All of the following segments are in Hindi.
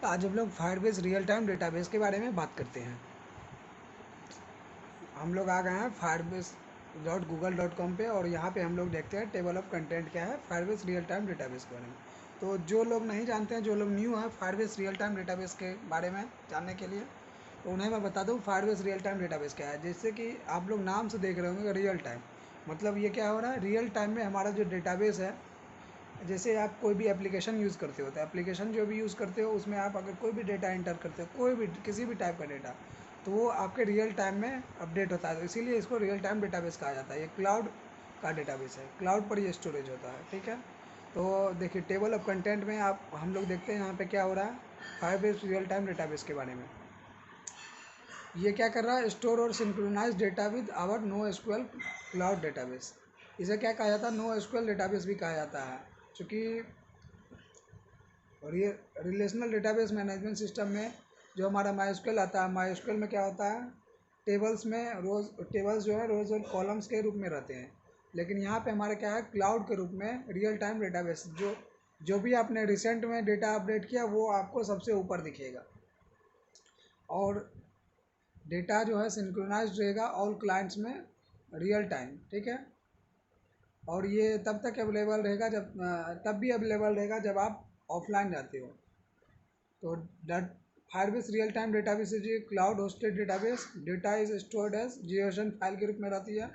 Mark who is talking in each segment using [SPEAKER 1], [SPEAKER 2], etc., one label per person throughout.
[SPEAKER 1] आज हम लोग फायरबेस रियल टाइम डेटाबेस के बारे में बात करते हैं। हम लोग आ गए हैं firebase.google.com पे और यहाँ पे हम लोग देखते हैं टेबल ऑफ कंटेंट क्या है फायरबेस रियल टाइम डेटाबेस के बारे में। तो जो लोग नहीं जानते हैं, जो लोग न्यू हैं फायरबेस रियल टाइम डेटाबेस के बारे में जानने के लिए, तो उन्हें मैं बता दूँ फायरबेस रियल टाइम डेटाबेस क्या है। जैसे कि आप लोग नाम से देख रहे होंगे रियल टाइम, मतलब ये क्या हो रहा है, रियल टाइम में हमारा जो डेटाबेस है, जैसे आप कोई भी एप्लीकेशन यूज़ करते हो तो एप्लीकेशन जो भी यूज़ करते हो उसमें आप अगर कोई भी डेटा एंटर करते हो, कोई भी किसी भी टाइप का डेटा, तो वो आपके रियल टाइम में अपडेट होता है। तो इसीलिए इसको रियल टाइम डेटाबेस कहा जाता है। ये क्लाउड का डेटाबेस है, क्लाउड पर ये स्टोरेज होता है। ठीक है, तो देखिए टेबल ऑफ कंटेंट में आप हम लोग देखते हैं यहाँ पे क्या हो रहा है फायरबेस रियल टाइम डेटाबेस के बारे में। ये क्या कर रहा है, स्टोर और synchronize data with our no SQL cloud database. इसे क्या कहा जाता है, नो एसक्यूएल डेटाबेस भी कहा जाता है, क्योंकि और ये रिलेशनल डेटाबेस मैनेजमेंट सिस्टम में जो हमारा माइस्क्यूएल आता है, माइस्क्यूएल में क्या होता है, टेबल्स में रोज़ टेबल्स जो है रोज़ और कॉलम्स के रूप में रहते हैं। लेकिन यहाँ पे हमारे क्या है, क्लाउड के रूप में रियल टाइम डेटाबेस, जो जो भी आपने रिसेंट में डेटा अपडेट किया वो आपको सबसे ऊपर दिखेगा। और डेटा जो है सिंक्रोनाइज्ड रहेगा ऑल क्लाइंट्स में रियल टाइम। ठीक है, और ये तब तक अवेलेबल रहेगा जब तब भी अवेलेबल रहेगा जब आप ऑफलाइन जाते हो। तो that Firebase real time database is a cloud hosted database. Data is stored as JSON file के रूप में रहती है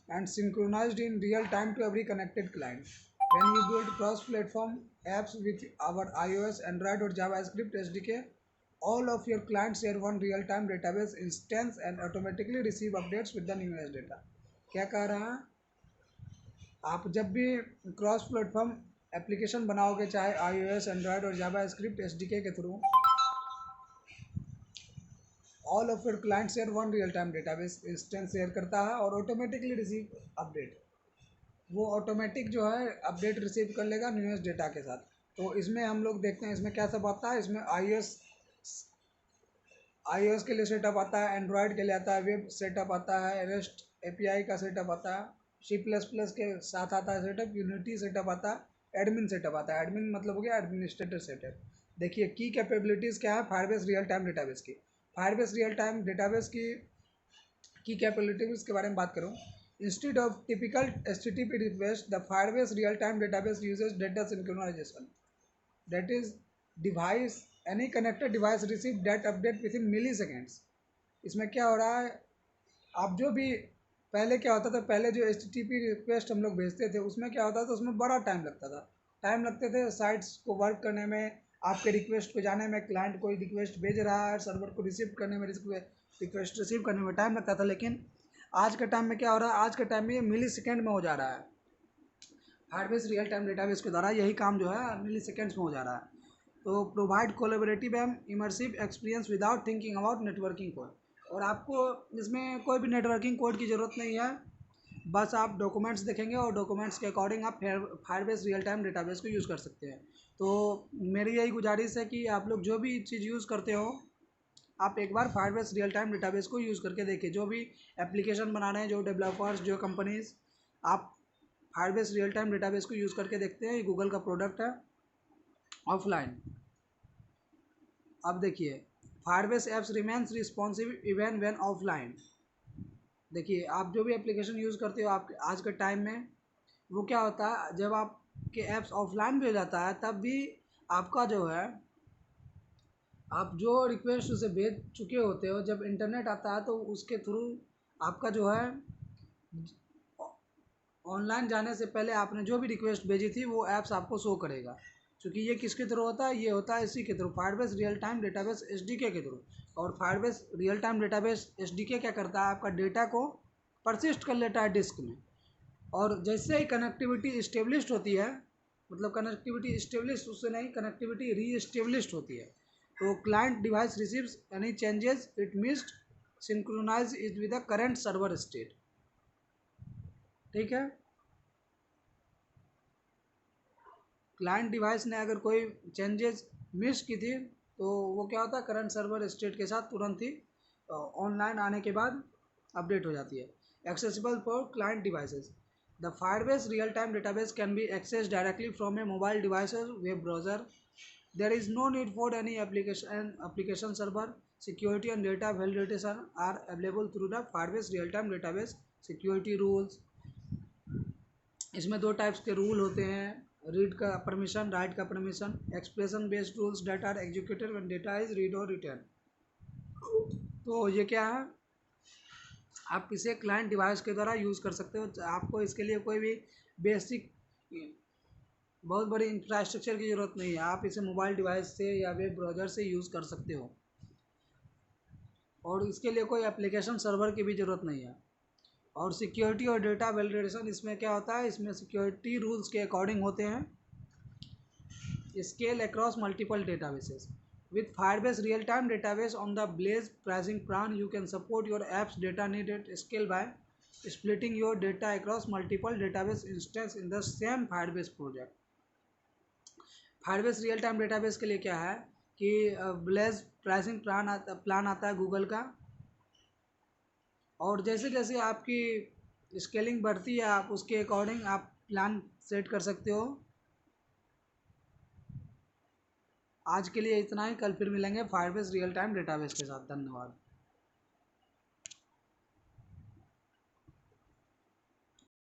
[SPEAKER 1] and synchronised in real time to every connected client. When we build cross platform apps with our iOS, Android और JavaScript SDK, all of your clients share one real time database instance and automatically receive updates with the newest data। क्या कह रहा है, आप जब भी क्रॉस प्लेटफॉर्म एप्लीकेशन बनाओगे, चाहे iOS, Android और JavaScript SDK के through, all of your client share one real time database instance share करता है और ऑटोमेटिकली रिसीव अपडेट। वो ऑटोमेटिक जो है अपडेट रिसीव कर लेगा न्यूएस्ट डेटा के साथ। तो इसमें हम लोग देखते हैं इसमें क्या सब आता है। इसमें iOS के लिए सेटअप आता है, एंड्रॉयड के लिए आता है, वेब सेटअप आता है, रेस्ट एपीआई का सेटअप आता है, C++ के साथ आता है सेटअप, यूनिटी सेटअप आता है, एडमिन सेटअप आता है। एडमिन मतलब हो गया एडमिनिस्ट्रेटर सेटअप। देखिए की कैपेबिलिटीज़ क्या है फायरबेस रियल टाइम डेटाबेस की। फायरबेस रियल टाइम डेटाबेस की कैपेबिलिटीज़ के बारे में बात करूँ, instead of typical HTTP request, the Firebase real time database uses data synchronization. That is device any connected device receive that update within milliseconds. इसमें क्या हो रहा है, आप जो भी पहले क्या होता था, पहले जो HTTP रिक्वेस्ट हम लोग भेजते थे उसमें क्या होता था, उसमें बड़ा टाइम लगता था। टाइम लगते थे साइट्स को वर्क करने में, आपके रिक्वेस्ट को जाने में, क्लाइंट कोई रिक्वेस्ट भेज रहा है सर्वर को रिसीव करने में, रिक्वेस्ट रिसीव करने में टाइम लगता था। लेकिन आज के टाइम में क्या हो रहा है, आज के टाइम में ये मिली सेकेंड में हो जा रहा है। फायरबेस रियल टाइम डेटाबेस के द्वारा यही काम जो है मिली सेकेंड्स में हो जा रहा है। तो provide collaborative and immersive experience without thinking about networking code. और आपको इसमें कोई भी नेटवर्किंग कोड की ज़रूरत नहीं है, बस आप डॉक्यूमेंट्स देखेंगे और डॉक्यूमेंट्स के अकॉर्डिंग आप फायरबेस रियल टाइम डेटाबेस को यूज़ कर सकते हैं। तो मेरी यही गुजारिश है कि आप लोग जो भी चीज़ यूज़ करते हो, आप एक बार फायरबेस रियल टाइम डेटाबेस को यूज़ करके देखिए। जो भी एप्लीकेशन बना रहे हैं, जो डेवलपर्स, जो कंपनीज, आप फायरबेस रियल टाइम डेटाबेस को यूज़ करके देखते हैं। ये गूगल का प्रोडक्ट है ऑफलाइन। अब देखिए Firebase apps remains responsive even when offline. देखिए आप जो भी एप्लीकेशन यूज़ करते हो आप आज के टाइम में, वो क्या होता है, जब आपके ऐप्स ऑफलाइन भी हो जाता है तब भी आपका जो है, आप जो रिक्वेस्ट उसे भेज चुके होते हो, जब इंटरनेट आता है तो उसके थ्रू आपका जो है ऑनलाइन जाने से पहले आपने जो भी रिक्वेस्ट भेजी थी वो ऐप्स आपको शो करेगा। क्योंकि ये किसके थ्रू होता है, ये होता है इसी के through, Firebase real time database SDK के थ्रू। और Firebase real time database SDK क्या करता है, आपका डेटा को परसिस्ट कर लेता है डिस्क में। और जैसे ही कनेक्टिविटी इस्टेब्लिश्ड होती है, मतलब कनेक्टिविटी इस्टेब्लिश उससे नहीं, कनेक्टिविटी री इस्टेब्लिश्ड होती है, तो client device receives any changes it missed synchronize it with the current server state. ठीक है, क्लाइंट डिवाइस ने अगर कोई चेंजेस मिस की थी तो वो क्या होता है, करंट सर्वर स्टेट के साथ तुरंत ही ऑनलाइन आने के बाद अपडेट हो जाती है। Accessible for client devices, the Firebase real time database can be access directly from a mobile devices web browser. There is no need for any application server. Security and data validation are available through the Firebase real-time database. Security rules, इसमें दो टाइप्स के रूल होते हैं, रीड का परमिशन, राइट का permission. Expression based rules that are executed when data is read और रिटर्न. तो ये क्या है, आप इसे क्लाइंट डिवाइस के द्वारा यूज़ कर सकते हो. आपको इसके लिए कोई भी बेसिक बहुत बड़ी इंफ्रास्ट्रक्चर की ज़रूरत नहीं है. आप इसे मोबाइल डिवाइस से या वेब ब्राउज़र से यूज़ कर सकते हो, और इसके लिए कोई एप्लीकेशन सर्वर की भी ज़रूरत नहीं है. और सिक्योरिटी और डेटा वैलिडेशन इसमें क्या होता है, इसमें सिक्योरिटी रूल्स के अकॉर्डिंग होते हैं. Scale across multiple databases. With Firebase real-time database on the Blaze pricing plan, you can support your app's data need at scale by splitting your data across multiple database instances in the same Firebase project. Firebase real-time database के लिए क्या है कि Blaze pricing प्लान आता है गूगल का, और जैसे जैसे आपकी स्केलिंग बढ़ती है आप उसके अकॉर्डिंग आप प्लान सेट कर सकते हो. आज के लिए इतना ही. कल फिर मिलेंगे फायरबेस रियल टाइम डेटाबेस के साथ. धन्यवाद.